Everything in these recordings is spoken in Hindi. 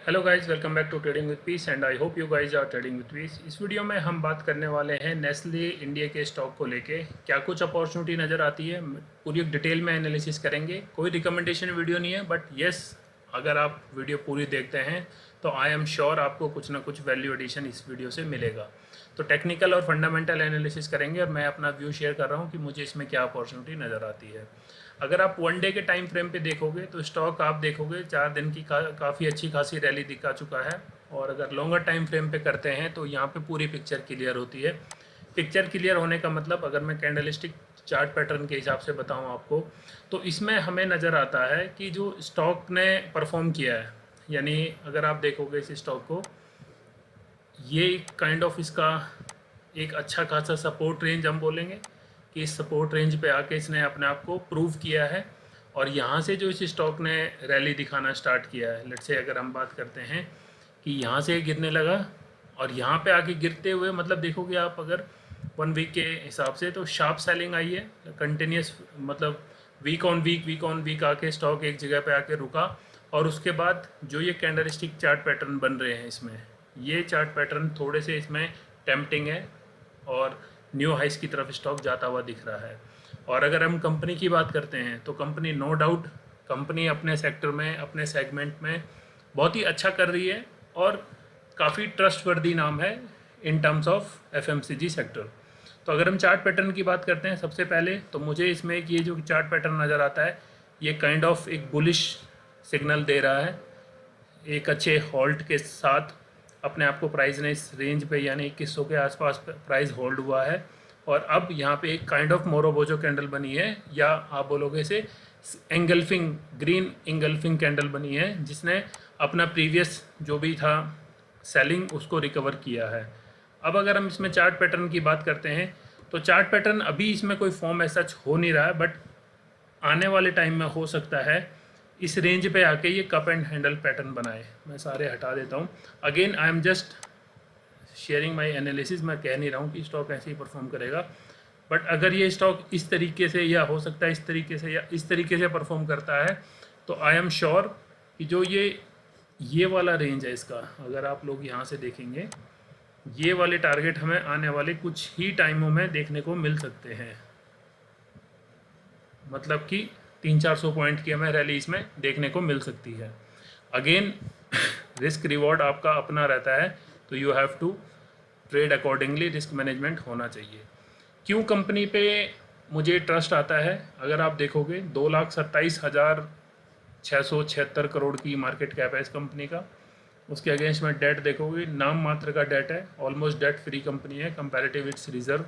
Hello guys, welcome back to trading with peace and I hope you guys are trading with peace. इस वीडियो में हम बात करने वाले हैं नेस्ले इंडिया के स्टॉक को लेके क्या कुछ अपॉर्चुनिटी नज़र आती है। पूरी डिटेल में एनालिसिस करेंगे। कोई रिकमेंडेशन वीडियो नहीं है, बट येस, अगर आप वीडियो पूरी देखते हैं तो आई एम श्योर आपको कुछ ना कुछ वैल्यू एडिशन इस वीडियो से मिलेगा। तो टेक्निकल और फंडामेंटल एनालिसिस करेंगे और मैं अपना व्यू शेयर कर रहा हूँ कि मुझे इसमें क्या अपॉर्चुनिटी नज़र आती है। अगर आप वन डे के टाइम फ्रेम पे देखोगे तो स्टॉक आप देखोगे 4 दिन की काफ़ी अच्छी खासी रैली दिखा चुका है। और अगर लॉन्गर टाइम फ्रेम पे करते हैं तो यहाँ पे पूरी पिक्चर क्लियर होती है। पिक्चर क्लियर होने का मतलब, अगर मैं कैंडलस्टिक चार्ट पैटर्न के हिसाब से बताऊँ आपको, तो इसमें हमें नज़र आता है कि जो स्टॉक ने परफॉर्म किया है, यानी अगर आप देखोगे इस स्टॉक को, ये काइंड ऑफ इसका एक अच्छा खासा सपोर्ट रेंज हम बोलेंगे कि इस सपोर्ट रेंज पे आके इसने अपने आप को प्रूव किया है। और यहाँ से जो इस स्टॉक ने रैली दिखाना स्टार्ट किया है, लेट्स से अगर हम बात करते हैं कि यहाँ से गिरने लगा और यहाँ पे आके गिरते हुए, मतलब देखोगे आप अगर 1 वीक के हिसाब से, तो शार्प सेलिंग आई है कंटिन्यूस, मतलब वीक ऑन वीक आके स्टॉक एक जगह पे आके रुका। और उसके बाद जो ये कैंडलस्टिक चार्ट पैटर्न बन रहे हैं इसमें, ये चार्ट पैटर्न थोड़े से इसमें टेम्पटिंग है और न्यू हाइस की तरफ स्टॉक जाता हुआ दिख रहा है। और अगर हम कंपनी की बात करते हैं तो कंपनी नो डाउट, कंपनी अपने सेक्टर में, अपने सेगमेंट में बहुत ही अच्छा कर रही है और काफ़ी ट्रस्टवर्दी नाम है in terms of FMCG sector. तो अगर हम चार्ट पैटर्न की बात करते हैं सबसे पहले, तो मुझे इसमें एक ये जो चार्ट पैटर्न नज़र आता है, ये काइंड ऑफ एक बुलिश सिग्नल दे रहा है। एक अच्छे हॉल्ट के साथ अपने आप को प्राइस ने इस रेंज पे यानी 2100 के आसपास प्राइस होल्ड हुआ है। और अब यहाँ पे एक काइंड ऑफ मोरोबोजो कैंडल बनी है, या आप बोलोगे इसे एंगल्फिंग, ग्रीन एंगल्फिंग कैंडल बनी है, जिसने अपना प्रीवियस जो भी था सेलिंग उसको रिकवर किया है। अब अगर हम इसमें चार्ट पैटर्न की बात करते हैं तो चार्ट पैटर्न अभी इसमें कोई फॉर्म ऐसा हो नहीं रहा है, बट आने वाले टाइम में हो सकता है इस रेंज पे आके ये कप एंड हैंडल पैटर्न बनाए। मैं सारे हटा देता हूँ। Again I am just sharing my analysis, मैं कह नहीं रहा हूँ कि स्टॉक ऐसे ही परफॉर्म करेगा, बट अगर ये स्टॉक इस तरीके से, या हो सकता है इस तरीके से, या इस तरीके से परफॉर्म करता है, तो आई एम श्योर कि जो ये वाला रेंज है इसका, अगर आप लोग यहाँ से देखेंगे, ये वाले टारगेट हमें आने वाले कुछ ही टाइमों में देखने को मिल सकते हैं। मतलब कि 300-400 पॉइंट की हमें रैली इसमें देखने को मिल सकती है। अगेन रिस्क रिवॉर्ड आपका अपना रहता है, तो you have to trade accordingly, risk management होना चाहिए। क्यों कंपनी पे मुझे ट्रस्ट आता है, अगर आप देखोगे 2,27,676 करोड़ की मार्केट कैप है इस कंपनी का। उसके अगेंस्ट में डेट देखोगे, नाम मात्र का डेट है, ऑलमोस्ट डेट फ्री कंपनी है comparative its reserve.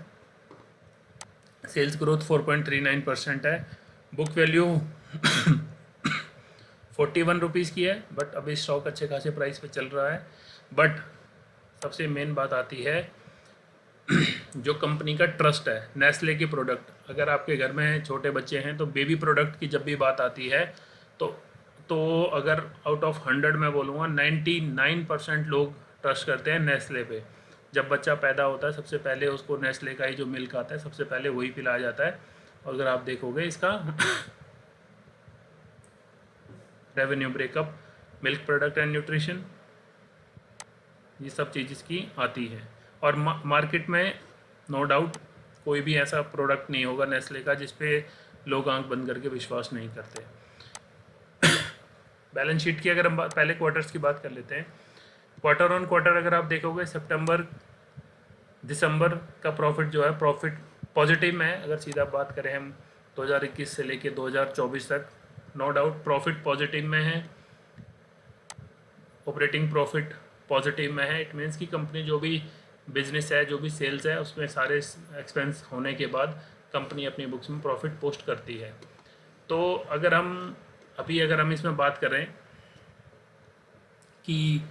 Sales growth 4.39% है। बुक वैल्यू 41 रुपीज़ की है, बट अभी स्टॉक अच्छे खासे प्राइस पे चल रहा है। बट सबसे मेन बात आती है जो कंपनी का ट्रस्ट है, नेस्ले के प्रोडक्ट। अगर आपके घर में छोटे बच्चे हैं तो बेबी प्रोडक्ट की जब भी बात आती है तो अगर आउट ऑफ 100 मैं बोलूँगा 99% लोग ट्रस्ट करते हैं नेस्ले पे। जब बच्चा पैदा होता है सबसे पहले उसको नेस्ले का ही जो मिल्क आता है सबसे पहले वही पिलाया जाता है। और अगर आप देखोगे इसका revenue breakup, milk product and nutrition, ये सब चीज़ इसकी आती है। और मार्केट में नो डाउट कोई भी ऐसा प्रोडक्ट नहीं होगा नेस्ले का जिस पे लोग आंख बंद करके विश्वास नहीं करते। बैलेंस शीट की अगर हम पहले क्वार्टर्स की बात कर लेते हैं, क्वार्टर ऑन क्वार्टर अगर आप देखोगे सितंबर दिसंबर का प्रॉफिट जो है, प्रॉफिट पॉजिटिव में है। अगर सीधा बात करें हम 2021 से लेके 2024 तक, नो डाउट प्रॉफिट पॉजिटिव में है, ऑपरेटिंग प्रॉफिट पॉजिटिव में है। इट मीन्स कि कंपनी जो भी बिजनेस है, जो भी सेल्स है, उसमें सारे एक्सपेंस होने के बाद कंपनी अपनी बुक्स में प्रॉफिट पोस्ट करती है। तो अगर हम इसमें बात करें कि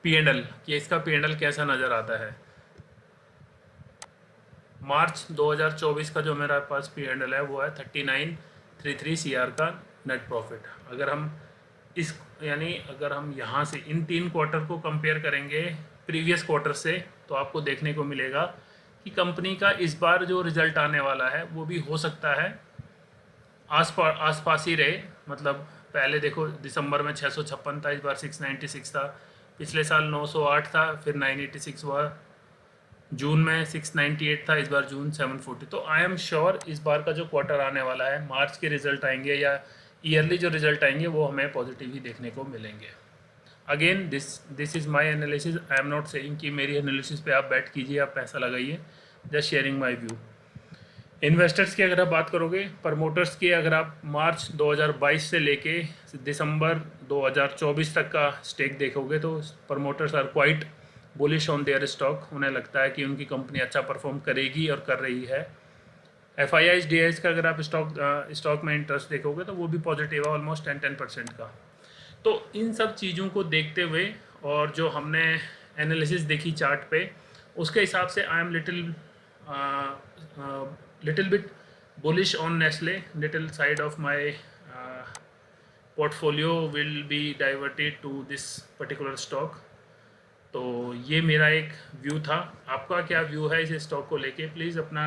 P&L, कि इसका P&L कैसा नज़र आता है, मार्च 2024 का जो मेरे पास P&L है वो है 3933 CR का नेट प्रॉफिट। अगर हम अगर हम यहाँ से इन 3 क्वार्टर को कंपेयर करेंगे प्रीवियस क्वार्टर से, तो आपको देखने को मिलेगा कि कंपनी का इस बार जो रिज़ल्ट आने वाला है वो भी हो सकता है आसपास ही रहे, मतलब पहले देखो दिसंबर में 656 था, इस बार 696 था, पिछले साल 908 था, फिर 986 हुआ, जून में 698 था, इस बार जून 740। तो आई एम श्योर इस बार का जो क्वार्टर आने वाला है, मार्च के रिजल्ट आएंगे या ईयरली जो रिजल्ट आएंगे वो हमें पॉजिटिव ही देखने को मिलेंगे। Again this is my analysis, I am not saying कि मेरी एनालिसिस पे आप बैठ कीजिए, आप पैसा लगाइए, just sharing my view. Investors की अगर आप बात करोगे, प्रमोटर्स की अगर आप मार्च 2022 से लेके दिसंबर 2024 तक का स्टेक देखोगे तो promoters are quite bullish on their stock. उन्हें लगता है कि उनकी कंपनी अच्छा परफॉर्म करेगी और कर रही है। FIIs DIs का अगर आप स्टॉक में इंटरेस्ट देखोगे तो वो भी पॉजिटिव है, ऑलमोस्ट 10% का। तो इन सब चीज़ों को देखते हुए और जो हमने एनालिसिस देखी चार्ट पे, उसके हिसाब से I am little bit bullish on Nestle. Little side of my portfolio will be diverted to this particular stock. तो ये मेरा एक व्यू था। आपका क्या व्यू है इस स्टॉक को लेके? प्लीज़ अपना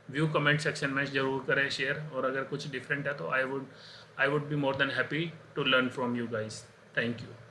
व्यू कमेंट सेक्शन में ज़रूर करें शेयर, और अगर कुछ डिफरेंट है तो I would be more than happy to learn from you guys. Thank you.